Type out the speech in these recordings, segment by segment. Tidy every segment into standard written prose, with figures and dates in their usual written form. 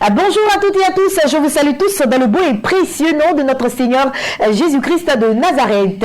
Bonjour à toutes et à tous, je vous salue tous dans le beau et précieux nom de notre Seigneur Jésus-Christ de Nazareth.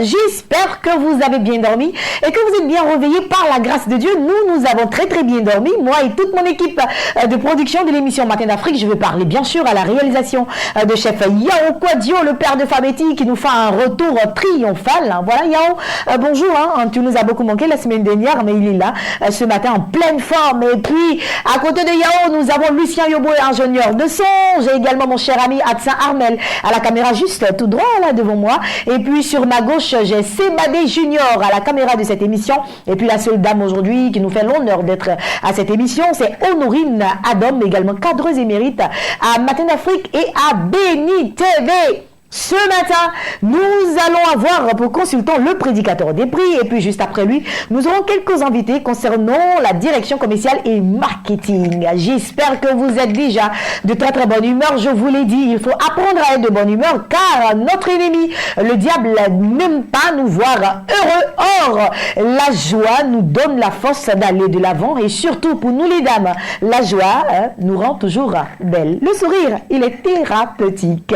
J'espère que vous avez bien dormi et que vous êtes bien réveillés par la grâce de Dieu. Nous avons très bien dormi, moi et toute mon équipe de production de l'émission Matin d'Afrique. Je vais parler bien sûr à la réalisation de chef Yao Kwadio, le père de Fabeti, qui nous fait un retour triomphal. Voilà Yao, bonjour, tu nous as beaucoup manqué la semaine dernière, mais il est là ce matin en pleine forme. Et puis à côté de Yao, nous avons Lucien Yobo, ingénieur de son. J'ai également mon cher ami Adsin Armel à la caméra juste tout droit là devant moi. Et puis sur ma gauche, j'ai Sebadé Junior à la caméra de cette émission. Et puis la seule dame aujourd'hui qui nous fait l'honneur d'être à cette émission, c'est Honorine Adam, également cadreuse émérite à Matin d'Afrique et à Béni TV. Ce matin, nous allons avoir pour consultant le prédicateur des prix et puis juste après lui, nous aurons quelques invités concernant la direction commerciale et marketing. J'espère que vous êtes déjà de très bonne humeur. Je vous l'ai dit, il faut apprendre à être de bonne humeur car notre ennemi, le diable, n'aime pas nous voir heureux. Or, la joie nous donne la force d'aller de l'avant et surtout pour nous les dames, la joie nous rend toujours belles. Le sourire, il est thérapeutique.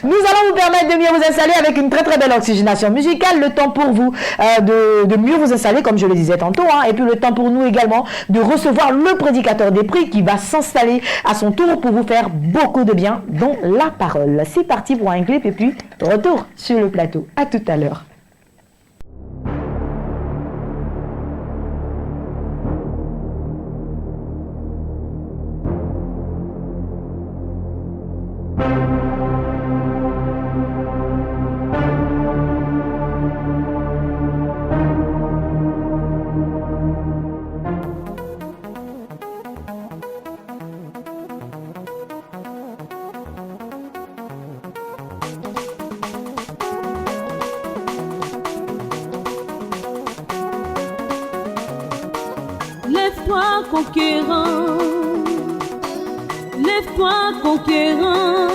Nous allons vous permettre de mieux vous installer avec une très belle oxygénation musicale, le temps pour vous de mieux vous installer comme je le disais tantôt, et puis le temps pour nous également de recevoir le prédicateur des prix qui va s'installer à son tour pour vous faire beaucoup de bien dans la parole. C'est parti pour un clip et puis retour sur le plateau. À tout à l'heure. Lève-toi conquérant, lève-toi conquérant,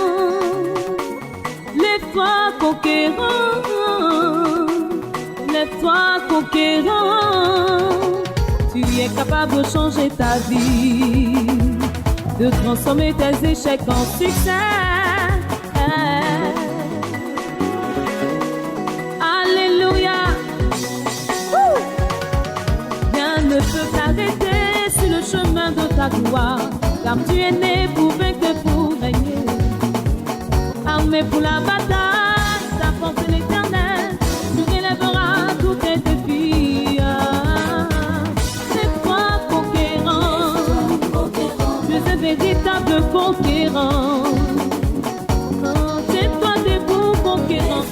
lève-toi conquérant, lève-toi conquérant. Tu es capable de changer ta vie, de transformer tes échecs en succès. Alléluia. Rien ne peut t'arrêter sur le chemin de ta gloire, car tu es né pour vaincre, pour régner. Armé pour la bataille, ta force est l'éternel, tu relèveras tous tes défis. Lève-toi conquérant, tu es un véritable conquérant. Tiens-toi debout conquérant.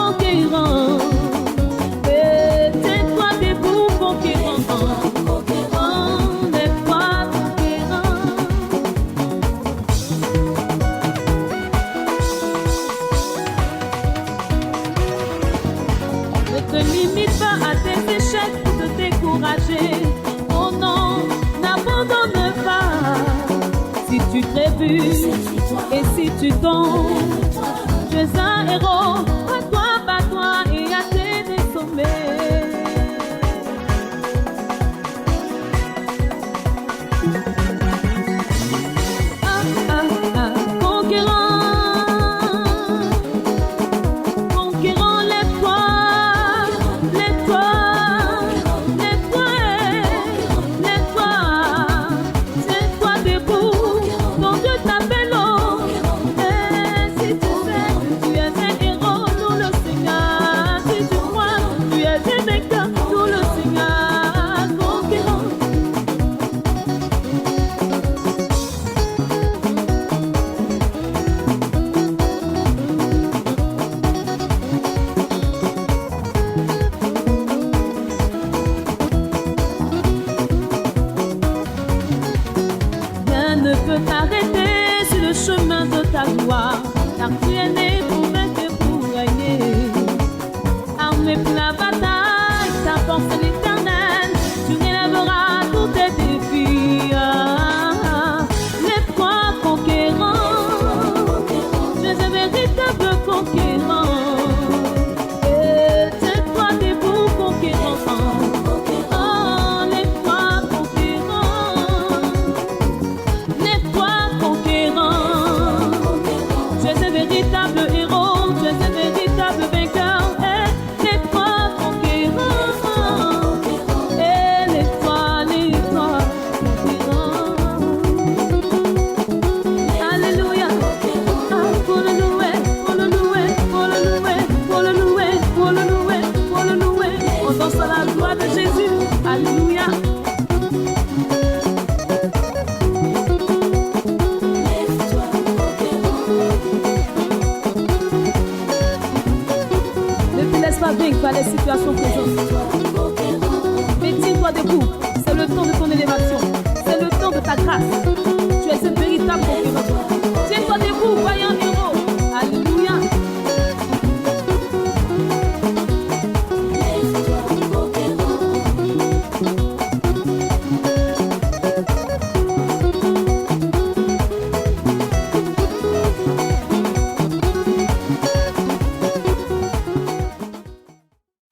Conquérant, et tiens-toi debout, conquérant, lève-toi, conquérant. Ne te limite pas à tes échecs pour te décourager. Oh non, n'abandonne pas. Si tu trébuches et si tu tombes, tu es un héros. Bats-toi et atteins des sommets. Conquérant, lève-toi, lève-toi, lève-toi, lève-toi, tiens-toi debout, ton Dieu t'appelle. Et si tu sais que tu es un héros, nous le Seigneur, si tu crois, tu es un vainqueur, nous le Seigneur, conquérant. Rien ne peut t'arrêter sur le chemin de ta gloire, car tu es né pour vaincre, pour la grâce. Tu es un véritable conquérant. Tiens-toi debout, vaillant héros. Alléluia.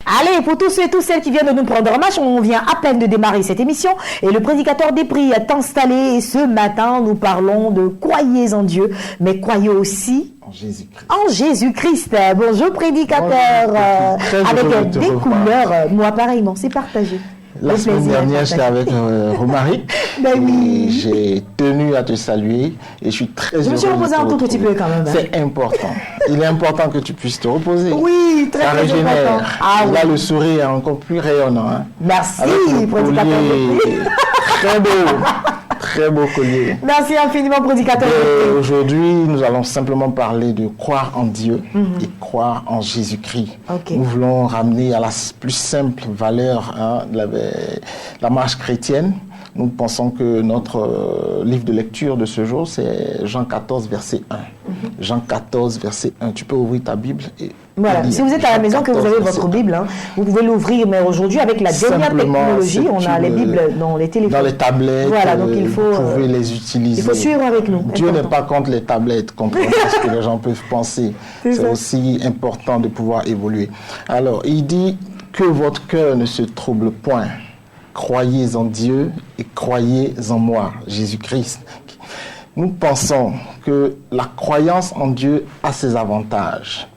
Allez, pour tous ceux et toutes celles qui viennent de nous prendre en marche, on vient à peine de démarrer cette émission et le prédicateur des prix est installé. Et ce matin, nous parlons de croyez en Dieu, mais croyez aussi en Jésus-Christ. En Jésus-Christ. Bonjour prédicateur. Bonjour, avec des couleurs. Moi, pareillement, c'est partagé. La semaine dernière, j'étais avec Romaric. Ben oui. J'ai tenu à te saluer et je suis très heureux. Je me suis reposé un tout petit peu quand même. C'est important. Il est important que tu puisses te reposer. Oui, très, très important. Ah, là, le sourire est encore plus rayonnant. Hein. Merci, prédicateur. Très beau. Très beau collier. Merci infiniment, prédicateur. Aujourd'hui, nous allons simplement parler de croire en Dieu et croire en Jésus-Christ. Okay. Nous voulons ramener à la plus simple valeur de la marche chrétienne. Nous pensons que notre livre de lecture de ce jour, c'est Jean 14, verset 1. Jean 14, verset 1. Tu peux ouvrir ta Bible et voilà. Si vous êtes à la maison, que vous avez votre Bible, vous pouvez l'ouvrir. Mais aujourd'hui, avec la dernière technologie, on a les Bibles dans les téléphones. Dans les tablettes, voilà, donc il faut, vous pouvez les utiliser. Il faut suivre avec nous. Dieu n'est pas contre les tablettes, contrairement à ce que les gens peuvent penser. C'est aussi important de pouvoir évoluer. Alors, il dit que votre cœur ne se trouble point. Croyez en Dieu et croyez en moi, Jésus-Christ. Nous pensons que la croyance en Dieu a ses avantages.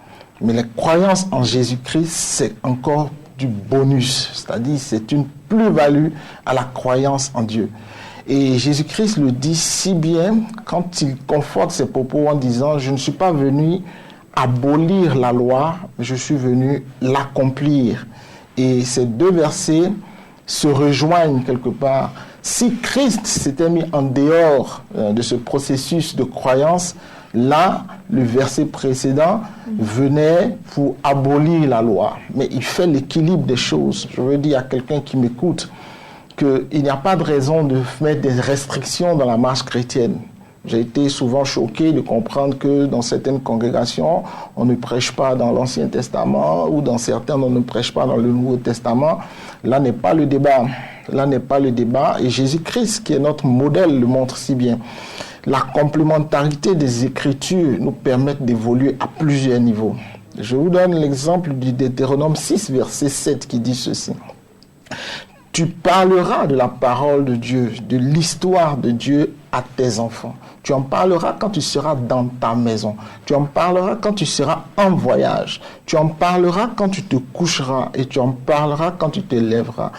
Mais la croyance en Jésus-Christ, c'est encore du bonus. C'est-à-dire, c'est une plus-value à la croyance en Dieu. Et Jésus-Christ le dit si bien quand il conforte ses propos en disant « Je ne suis pas venu abolir la loi, je suis venu l'accomplir. » Et ces deux versets se rejoignent quelque part. Si Christ s'était mis en dehors de ce processus de croyance, là, le verset précédent venait pour abolir la loi. Mais il fait l'équilibre des choses. Je veux dire à quelqu'un qui m'écoute qu'il n'y a pas de raison de mettre des restrictions dans la marche chrétienne. J'ai été souvent choqué de comprendre que dans certaines congrégations, on ne prêche pas dans l'Ancien Testament ou dans certaines, on ne prêche pas dans le Nouveau Testament. Là n'est pas le débat. Là n'est pas le débat. Et Jésus-Christ, qui est notre modèle, le montre si bien. La complémentarité des Écritures nous permet d'évoluer à plusieurs niveaux. Je vous donne l'exemple du Deutéronome 6, verset 7, qui dit ceci. Tu parleras de la parole de Dieu, de l'histoire de Dieu à tes enfants. Tu en parleras quand tu seras dans ta maison. Tu en parleras quand tu seras en voyage. Tu en parleras quand tu te coucheras et tu en parleras quand tu te lèveras.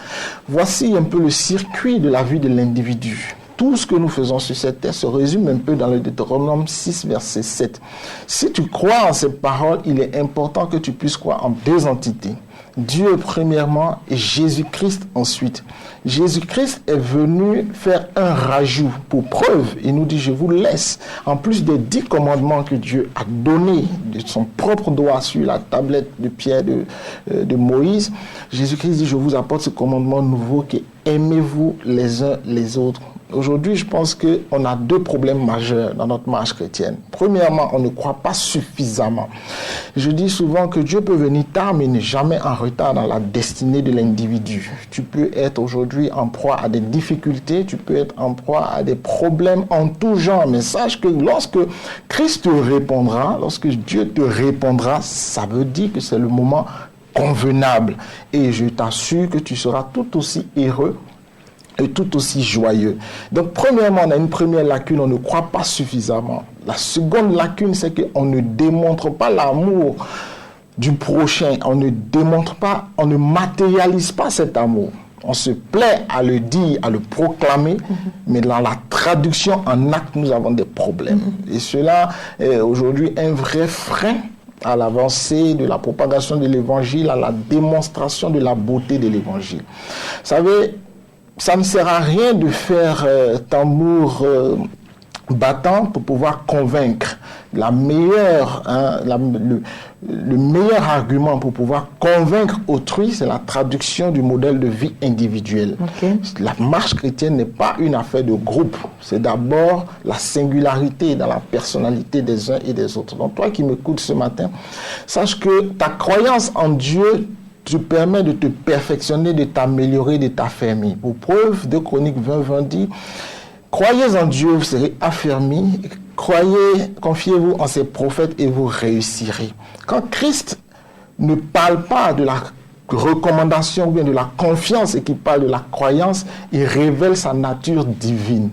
Voici un peu le circuit de la vie de l'individu. Tout ce que nous faisons sur cette terre se résume un peu dans le Deutéronome 6, verset 7. Si tu crois en ces paroles, il est important que tu puisses croire en deux entités. Dieu premièrement et Jésus-Christ ensuite. Jésus-Christ est venu faire un rajout pour preuve. Il nous dit, je vous laisse, en plus des 10 commandements que Dieu a donnés de son propre doigt sur la tablette de pierre de Moïse, Jésus-Christ dit, je vous apporte ce commandement nouveau qui est aimez-vous les uns les autres. Aujourd'hui, je pense qu'on a deux problèmes majeurs dans notre marche chrétienne. Premièrement, on ne croit pas suffisamment. Je dis souvent que Dieu peut venir tard, mais n'est jamais en retard dans la destinée de l'individu. Tu peux être aujourd'hui en proie à des difficultés, tu peux être en proie à des problèmes en tout genre. Mais sache que lorsque Christ te répondra, lorsque Dieu te répondra, ça veut dire que c'est le moment convenable. Et je t'assure que tu seras tout aussi heureux et tout aussi joyeux. Donc, premièrement, on a une première lacune, on ne croit pas suffisamment. La seconde lacune, c'est qu'on ne démontre pas l'amour du prochain. On ne démontre pas, on ne matérialise pas cet amour. On se plaît à le dire, à le proclamer, mais dans la traduction en acte, nous avons des problèmes. Et cela est aujourd'hui un vrai frein à l'avancée de la propagation de l'évangile, à la démonstration de la beauté de l'évangile. Vous savez, ça ne sert à rien de faire tambour battant pour pouvoir convaincre. Le meilleur argument pour pouvoir convaincre autrui, c'est la traduction du modèle de vie individuel. Okay. La marche chrétienne n'est pas une affaire de groupe. C'est d'abord la singularité dans la personnalité des uns et des autres. Donc toi qui m'écoutes ce matin, sache que ta croyance en Dieu te permet de te perfectionner, de t'améliorer, de t'affermir. Pour preuve, 2 Chroniques 20 dit: croyez en Dieu, vous serez affermis. Confiez-vous en ses prophètes et vous réussirez. Quand Christ ne parle pas de la recommandation ou bien de la confiance et qu'il parle de la croyance, il révèle sa nature divine.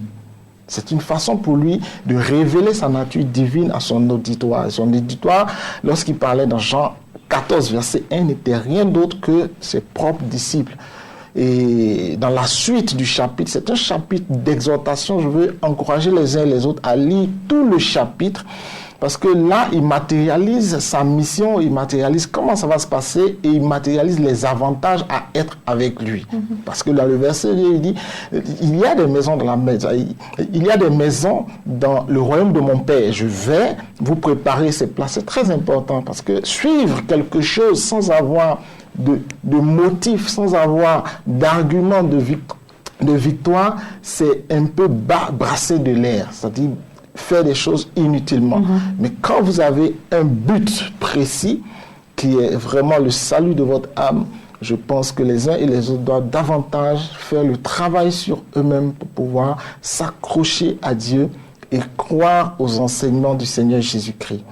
C'est une façon pour lui de révéler sa nature divine à son auditoire. Et son auditoire, lorsqu'il parlait dans Jean 14, verset 1, n'était rien d'autre que ses propres disciples. Et dans la suite du chapitre, c'est un chapitre d'exhortation. Je veux encourager les uns et les autres à lire tout le chapitre, parce que là, il matérialise sa mission, il matérialise comment ça va se passer et il matérialise les avantages à être avec lui. Parce que dans le verset, il dit, il y a des maisons dans la maison, il y a des maisons dans le royaume de mon Père. Je vais vous préparer ces places. C'est très important, parce que suivre quelque chose sans avoir de motif, sans avoir d'argument de victoire, c'est un peu brasser de l'air, c'est-à-dire faire des choses inutilement. Mais quand vous avez un but précis, qui est vraiment le salut de votre âme, je pense que les uns et les autres doivent davantage faire le travail sur eux-mêmes pour pouvoir s'accrocher à Dieu et croire aux enseignements du Seigneur Jésus-Christ.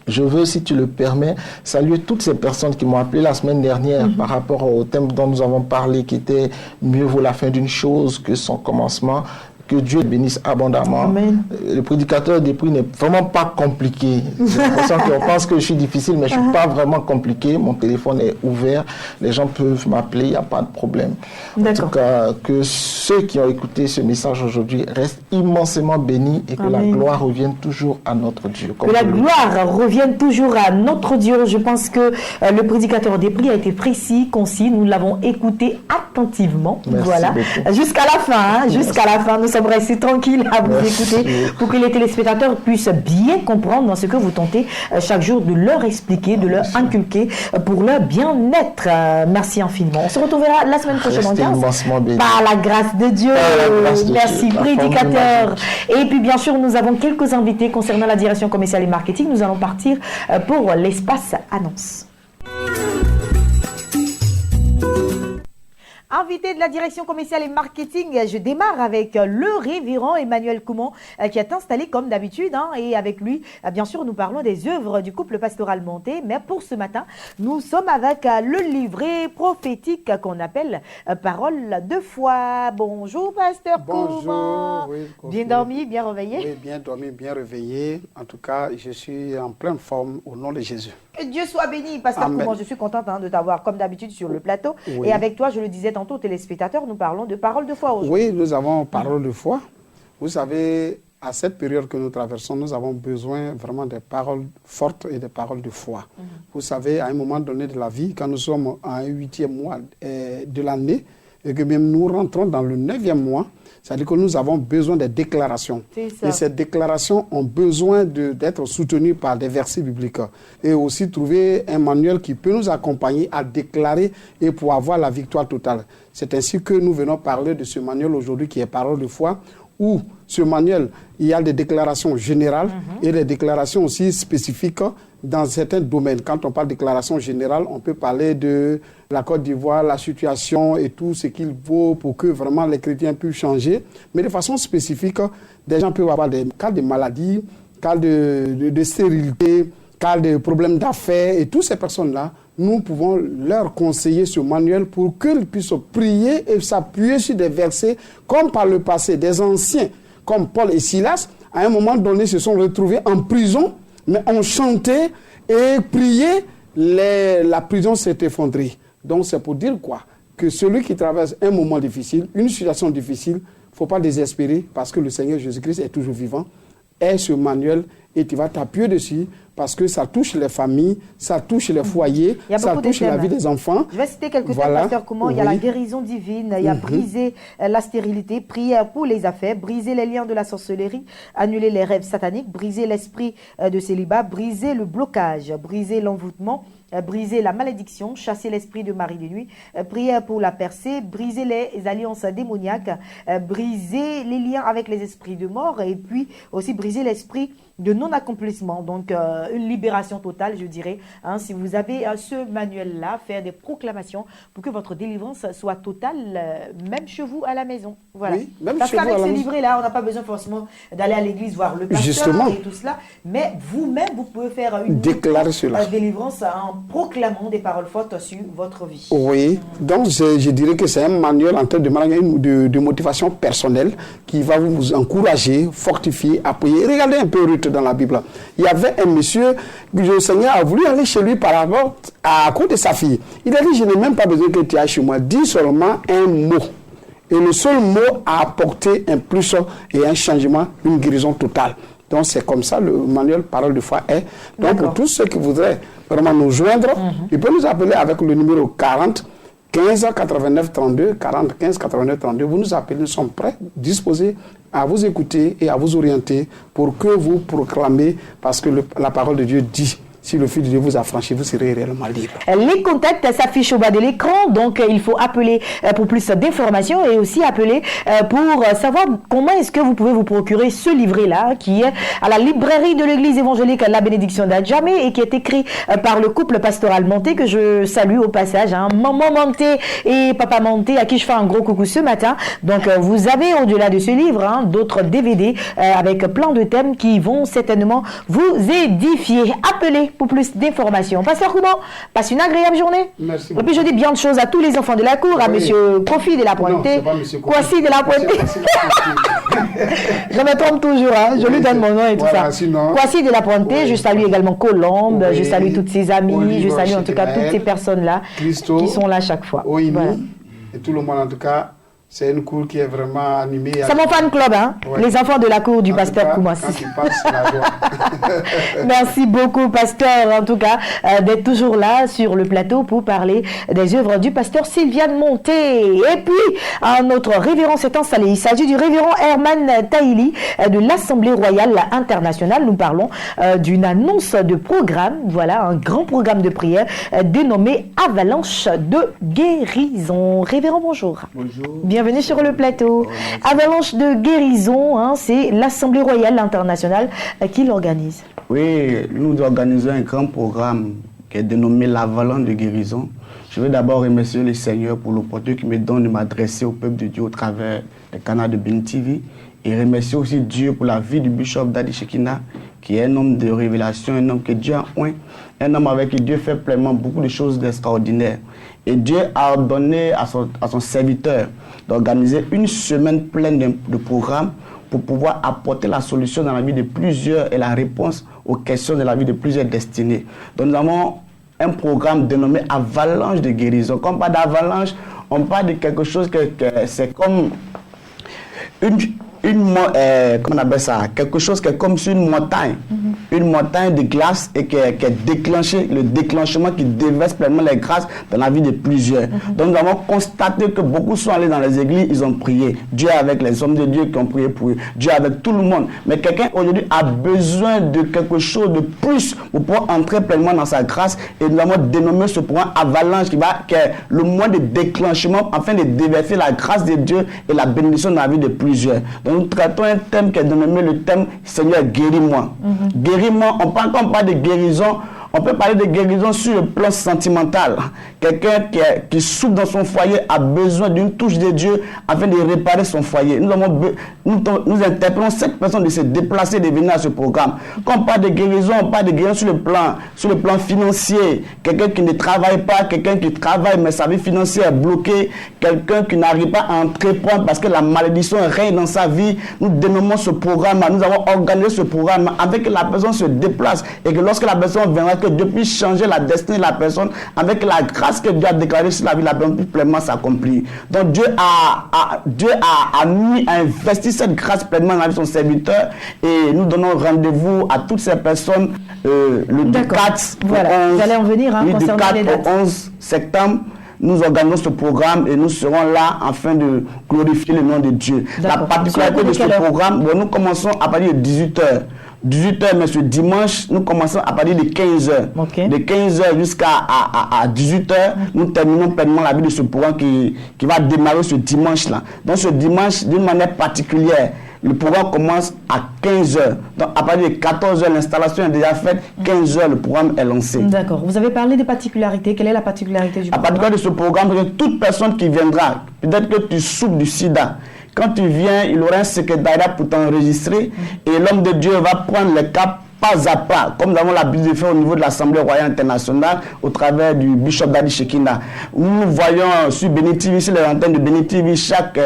Je veux, si tu le permets, saluer toutes ces personnes qui m'ont appelé la semaine dernière par rapport au thème dont nous avons parlé, qui était « Mieux vaut la fin d'une chose que son commencement ». Que Dieu bénisse abondamment. Amen. Le prédicateur des prix n'est vraiment pas compliqué. J'ai l'impression qu'on pense que je suis difficile, mais je ne suis pas vraiment compliqué. Mon téléphone est ouvert. Les gens peuvent m'appeler, il n'y a pas de problème. En tout cas, que ceux qui ont écouté ce message aujourd'hui restent immensément bénis et que la gloire revienne toujours à notre Dieu. Que la gloire revienne toujours à notre Dieu. Je pense que le prédicateur des prix a été précis, concis. Nous l'avons écouté attentivement. Merci voilà. Jusqu'à la fin. Jusqu'à la fin. Nous sommes restés tranquilles à vous écouter pour que les téléspectateurs puissent bien comprendre dans ce que vous tentez chaque jour de leur expliquer, de leur inculquer pour leur bien-être. Merci infiniment. On se retrouvera la semaine prochaine en 15 par la grâce de Dieu. Merci prédicateur. Et puis bien sûr, nous avons quelques invités concernant la direction commerciale et marketing. Nous allons partir pour l'espace annonce. Invité de la direction commerciale et marketing, je démarre avec le révérend Emmanuel Koumon qui est installé comme d'habitude et avec lui, bien sûr, nous parlons des œuvres du couple pastoral monté, mais pour ce matin, nous sommes avec le livret prophétique qu'on appelle Parole de foi. Bonjour, pasteur Koumon. Oui, bien dormi, bien réveillé? Oui, bien dormi, bien réveillé. En tout cas, je suis en pleine forme au nom de Jésus. Que Dieu soit béni, pasteur Koumon. Je suis contente de t'avoir comme d'habitude sur le plateau. Oui. Et avec toi, je le disais tantôt aux téléspectateurs, nous parlons de parole de foi aujourd'hui. Oui, nous avons parole de foi. Vous savez, à cette période que nous traversons, nous avons besoin vraiment des paroles fortes et des paroles de foi. Vous savez, à un moment donné de la vie, quand nous sommes à un 8e mois de l'année, et que même nous rentrons dans le 9e mois, c'est-à-dire que nous avons besoin des déclarations. Et ces déclarations ont besoin d'être soutenues par des versets bibliques. Et aussi trouver un manuel qui peut nous accompagner à déclarer et pour avoir la victoire totale. C'est ainsi que nous venons parler de ce manuel aujourd'hui qui est Parole de foi, où ce manuel, il y a des déclarations générales et des déclarations aussi spécifiques dans certains domaines. Quand on parle de déclaration générale, on peut parler de la Côte d'Ivoire, la situation et tout ce qu'il vaut pour que vraiment les chrétiens puissent changer. Mais de façon spécifique, des gens peuvent avoir des cas de maladie, cas de stérilité, cas de problèmes d'affaires. Et toutes ces personnes-là, nous pouvons leur conseiller ce manuel pour qu'ils puissent prier et s'appuyer sur des versets comme par le passé. Des anciens, comme Paul et Silas, à un moment donné, se sont retrouvés en prison, mais ont chanté et prié, la prison s'est effondrée. Donc c'est pour dire quoi? Que celui qui traverse un moment difficile, une situation difficile, il ne faut pas désespérer parce que le Seigneur Jésus-Christ est toujours vivant. Ait ce manuel et tu vas t'appuyer dessus parce que ça touche les familles, ça touche les foyers, ça touche la vie des enfants. Je vais citer quelques thèmes, pasteur Koumou. Il y a la guérison divine, il y a briser la stérilité, prière pour les affaires, briser les liens de la sorcellerie, annuler les rêves sataniques, briser l'esprit de célibat, briser le blocage, briser l'envoûtement, briser la malédiction, chasser l'esprit de mari de nuit, prière pour la percée, briser les alliances démoniaques, briser les liens avec les esprits de mort et puis aussi briser l'esprit de non-accomplissement. Donc, une libération totale, je dirais. Hein, si vous avez ce manuel-là, faire des proclamations pour que votre délivrance soit totale, même chez vous à la maison. Voilà. Oui, parce qu'avec ce livret-là, on n'a pas besoin forcément d'aller à l'église voir le pasteur et tout cela. Mais vous-même, vous pouvez faire une délivrance en proclamant des paroles fortes sur votre vie. Oui, donc je dirais que c'est un manuel en termes de motivation personnelle qui va vous encourager, fortifier, appuyer. Regardez un peu Ruth dans la Bible. Il y avait un monsieur que le Seigneur a voulu aller chez lui par rapport à cause de sa fille. Il a dit, je n'ai même pas besoin que tu ailles chez moi. Dis seulement un mot. Et le seul mot a apporté un plus et un changement, une guérison totale. Donc c'est comme ça le manuel Parole de foi est. Donc pour tous ceux qui voudraient vraiment nous joindre, ils peuvent nous appeler avec le numéro 40 15 89 32, 40 15 89 32. Vous nous appelez, nous sommes prêts, disposés à vous écouter et à vous orienter pour que vous proclamez, parce que la parole de Dieu dit, si le Fils de Dieu vous a franchi, vous serez réellement libre. Les contacts s'affichent au bas de l'écran, donc il faut appeler pour plus d'informations et aussi appeler pour savoir comment est-ce que vous pouvez vous procurer ce livret-là qui est à la librairie de l'église évangélique La Bénédiction d'Adjamé et qui est écrit par le couple pastoral Monté que je salue au passage, hein, Maman Monté et Papa Monté à qui je fais un gros coucou ce matin. Donc vous avez au-delà de ce livre hein, d'autres DVD avec plein de thèmes qui vont certainement vous édifier. Appelez pour plus d'informations. Pasteur Koumou, passe une agréable journée. Merci. Et puis je dis bien de choses à tous les enfants de la cour, à monsieur Kofi de la Pointée, Kwasi de la Pointée. Je me trompe toujours, hein. Je lui donne mon nom et tout ça. Kwasi de la Pointée, je salue également Colombe, je salue toutes ses amies, je salue en tout cas toutes ces personnes-là qui sont là chaque fois. Voilà. Et tout le monde en tout cas. C'est une cour qui est vraiment animée. C'est mon fan club, hein? Les enfants de la cour du pasteur Koumassi. Merci beaucoup, pasteur, en tout cas, d'être toujours là sur le plateau pour parler des œuvres du pasteur Sylviane Monté. Et puis, un autre révérend s'est installé. Il s'agit du révérend Herman Taïli de l'Assemblée royale internationale. Nous parlons d'une annonce de programme, voilà, un grand programme de prière dénommé Avalanche de guérison. Révérend, bonjour. Bonjour. Bienvenue sur le plateau. Avalanche de guérison, hein, c'est l'Assemblée royale internationale qui l'organise. Oui, nous organisons un grand programme qui est dénommé l'Avalanche de guérison. Je veux d'abord remercier le Seigneur pour l'opportunité qu'il me donne de m'adresser au peuple de Dieu au travers des canaux de Bin TV. Et remercier aussi Dieu pour la vie du bishop Dadi Shekina, qui est un homme de révélation, un homme que Dieu a oint, un homme avec qui Dieu fait pleinement beaucoup de choses d'extraordinaires. Et Dieu a ordonné à son serviteur d'organiser une semaine pleine de programmes pour pouvoir apporter la solution dans la vie de plusieurs et la réponse aux questions de la vie de plusieurs destinées. Donc nous avons un programme dénommé Avalanche de guérison. Quand on parle d'avalanche, on parle de quelque chose que c'est comme comment on appelle ça? Quelque chose qui est comme sur une montagne. Une montagne de glace et qui est déclenché, le déclenchement qui déverse pleinement les grâces dans la vie de plusieurs. Donc nous avons constaté que beaucoup sont allés dans les églises, ils ont prié. Dieu avec les hommes de Dieu qui ont prié pour eux. Dieu avec tout le monde. Mais quelqu'un aujourd'hui a besoin de quelque chose de plus pour pouvoir entrer pleinement dans sa grâce. Et nous avons dénommé ce programme Avalanche qui est le moyen de déclenchement afin de déverser la grâce de Dieu et la bénédiction dans la vie de plusieurs. Donc nous traitons un thème qui est dénommé le thème Seigneur, guéris-moi. Guéris-moi, quand on parle de guérison, on peut parler de guérison sur le plan sentimental. Quelqu'un qui souffre dans son foyer a besoin d'une touche de Dieu afin de réparer son foyer. Nous interpellons cette personne de se déplacer, de venir à ce programme. Quand on parle de guérison, on parle de guérison sur le plan financier. Quelqu'un qui ne travaille pas, quelqu'un qui travaille mais sa vie financière est bloquée, quelqu'un qui n'arrive pas à entreprendre parce que la malédiction règne dans sa vie. Nous dénommons ce programme, nous avons organisé ce programme avec que la personne se déplace et que lorsque la personne viendra, que Dieu puisse changer la destinée de la personne avec la grâce que Dieu a déclarée sur la vie de la personne, puisse pleinement s'accomplir. Donc Dieu a investi cette grâce pleinement dans la vie de son serviteur, et nous donnons rendez-vous à toutes ces personnes le 4 voilà. Vous allez en venir du concernant 4 les dates. au 11 septembre. Nous organisons ce programme et nous serons là afin de glorifier le nom de Dieu. La particularité de ce programme, nous commençons à partir de 18h. 18h, mais ce dimanche, nous commençons à partir de 15h. Okay. De 15h jusqu'à 18h, nous terminons pleinement la vie de ce programme qui va démarrer ce dimanche-là. Donc ce dimanche, d'une manière particulière, le programme commence à 15h. Donc à partir de 14h, l'installation est déjà faite. 15h, le programme est lancé. D'accord. Vous avez parlé des particularités. Quelle est la particularité du programme? La particularité de ce programme, c'est que toute personne qui viendra, peut-être que tu souffres du sida, quand tu viens, il aura un secrétariat pour t'enregistrer et l'homme de Dieu va prendre les cas pas à pas, comme nous avons l'habitude de faire au niveau de l'Assemblée Royale Internationale au travers du Bishop Dadi Shekina. Nous voyons sur Béni TV, sur les antennes de Béni TV, chaque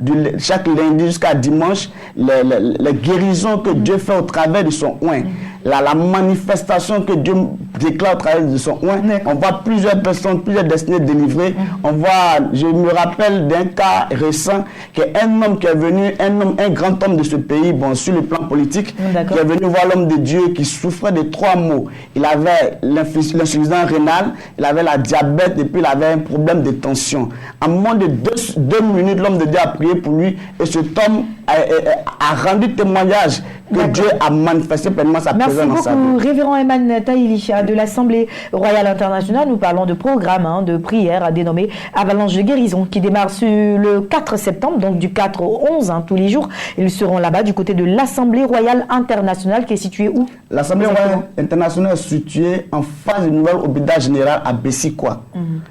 lundi jusqu'à dimanche, les guérisons que Dieu fait au travers de son oint. La manifestation que Dieu déclare au travers de son oint. On voit plusieurs personnes, plusieurs destinées délivrées. On voit, je me rappelle d'un cas récent, qu'un homme qui est venu, un grand homme de ce pays, bon, sur le plan politique, qui est venu voir l'homme de Dieu qui souffrait de 3 maux. Il avait l'insuffisance rénale, il avait la diabète et puis il avait un problème de tension. En moins de 2 minutes, l'homme de Dieu a prié pour lui et cet homme a rendu témoignage que Dieu a manifesté pleinement sa présence dans sa vie. Merci beaucoup, Révérend Eman Taïli de l'Assemblée Royale Internationale. Nous parlons de programme de prière dénommé Avalanche de guérison qui démarre sur le 4 septembre, donc du 4 au 11, tous les jours. Ils seront là-bas du côté de l'Assemblée Royale Internationale qui est située où? L'Assemblée Royale Internationale est située en face du nouvel hôpital général à Bessikwa.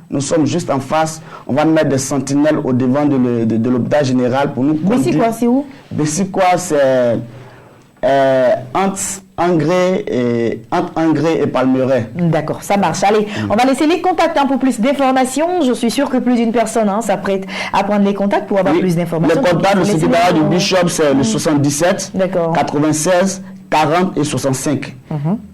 Nous sommes juste en face. On va mettre des sentinelles au devant de l'hôpital général pour nous conduire. Bessikwa, c'est où? Bessikwa, c'est entre Angré et Palmeraie. D'accord, ça marche. Allez, on va laisser les contacts pour plus d'informations. Je suis sûr que plus d'une personne s'apprête à prendre les contacts pour avoir plus d'informations. Le contact, le secrétariat du Bishop, c'est le 77 96 40 et 65.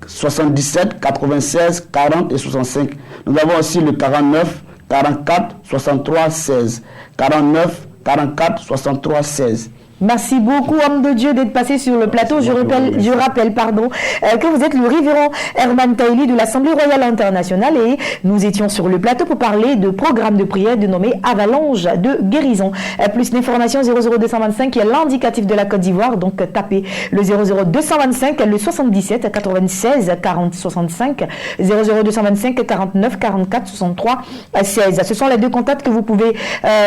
77 96 40 et 65. Nous avons aussi le 49 44 63 16. 49 44 63 16. Merci beaucoup, homme de Dieu, d'être passé sur le plateau. Je rappelle, que vous êtes le révérend Herman Taïli de l'Assemblée Royale Internationale et nous étions sur le plateau pour parler de programme de prière dénommé Avalanche de guérison. Plus d'informations 00225 qui est l'indicatif de la Côte d'Ivoire, donc tapez le 00225, le 77 96 40 65, 00225 49 44 63 16. Ce sont les 2 contacts que vous pouvez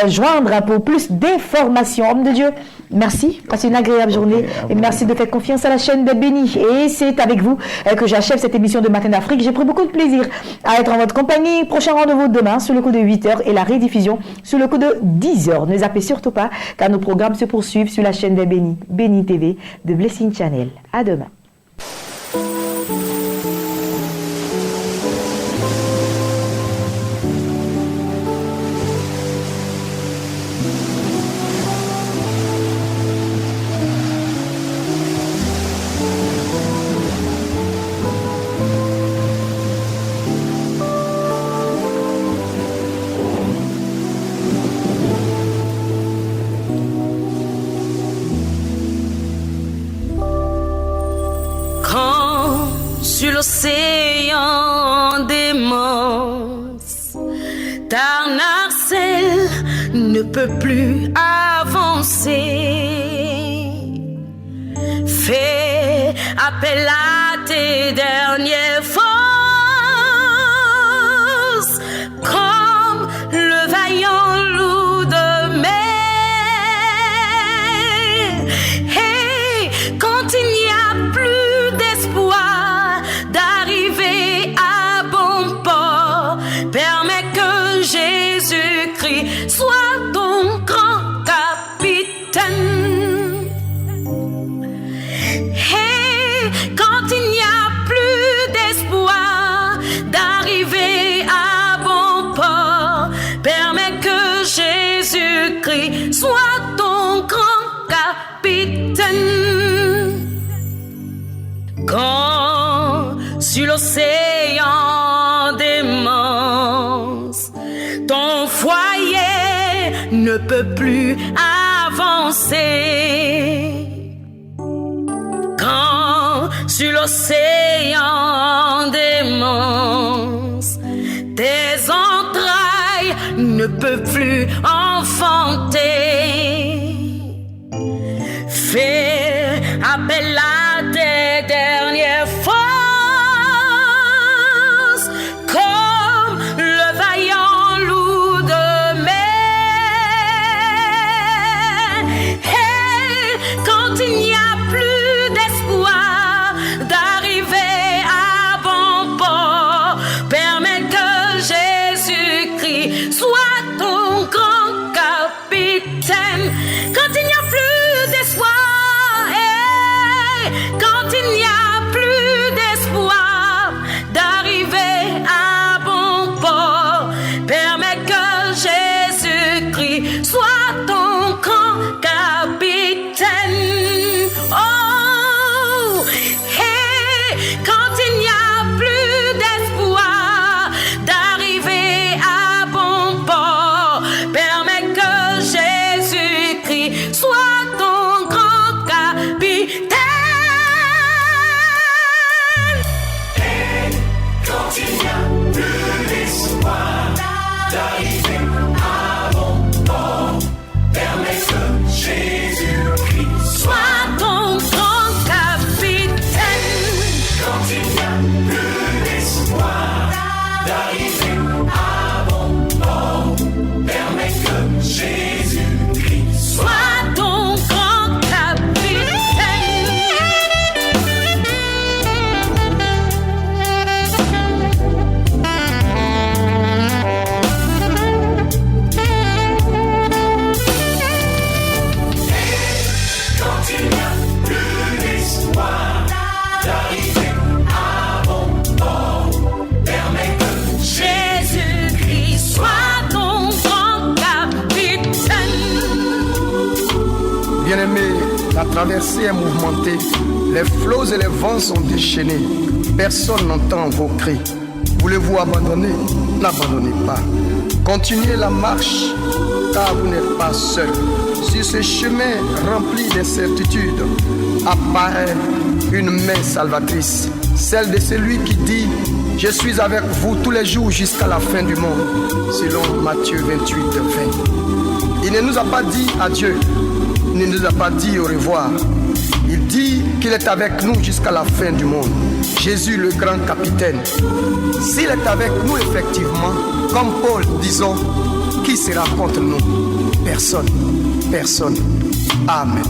joindre pour plus d'informations. Homme de Dieu, merci, passez une agréable journée et merci de faire confiance à la chaîne des bénis. Et c'est avec vous que j'achève cette émission de Matin d'Afrique. J'ai pris beaucoup de plaisir à être en votre compagnie. Prochain rendez-vous demain sur le coup de 8h et la rediffusion sur le coup de 10h. Ne zappez surtout pas car nos programmes se poursuivent sur la chaîne des bénis, Béni TV de Blessing Channel. À demain. Sur l'océan d'immense, Tarnarcel ne peut plus avancer. Fais appel à tes dernières forces, comme le vaillant loup de mer. Et quand il n'y a plus d'espoir d'arriver à bon port, permets que Jésus-Christ soit ton grand capitaine. Et quand il n'y a plus d'espoir d'arriver à bon port, permets que Jésus-Christ soit ton grand capitaine. Quand sur l'océan peut plus avancer. Quand sur l'océan démence, tes entrailles ne peuvent plus enfanter. Fais appel à tes dernières forces, comme le vaillant loup de mer. Et quand il n'y a plus d'espoir d'arriver à bon port, permets que Jésus-Christ soit ton grand capitaine. Quand il n'y a plus d'espoir, quand il n'y a plus d'espoir d'arriver à bon port, permets que Jésus-Christ soit ton grand capitaine. Oh, hey, quand il n'y a plus d'espoir d'arriver à bon port, permets que Jésus-Christ soit ton grand capitaine. Quand il n'y a plus d'espoir d'arriver à bon port, permets que Jésus-Christ Sois ton grand capitaine. Quand il n'y a plus d'espoir d'arriver à bon port, permets que Jésus-Christ Sois ton grand capitaine. Quand il n'y a plus d'espoir d'arriver à bon port, permets que Jésus-Christ soit ton grand capitaine. Bien-aimés, la traversée est mouvementée. Les flots et les vents sont déchaînés. Personne n'entend vos cris. Voulez-vous abandonner? N'abandonnez pas. Continuez la marche, car vous n'êtes pas seul. Sur ce chemin rempli d'incertitudes, apparaît une main salvatrice. Celle de celui qui dit: je suis avec vous tous les jours jusqu'à la fin du monde. Selon Matthieu 28, 20. Il ne nous a pas dit adieu. Il ne nous a pas dit au revoir. Il dit qu'il est avec nous jusqu'à la fin du monde. Jésus, le grand capitaine. S'il est avec nous effectivement, comme Paul, disons, qui sera contre nous? Personne. Personne. Amen.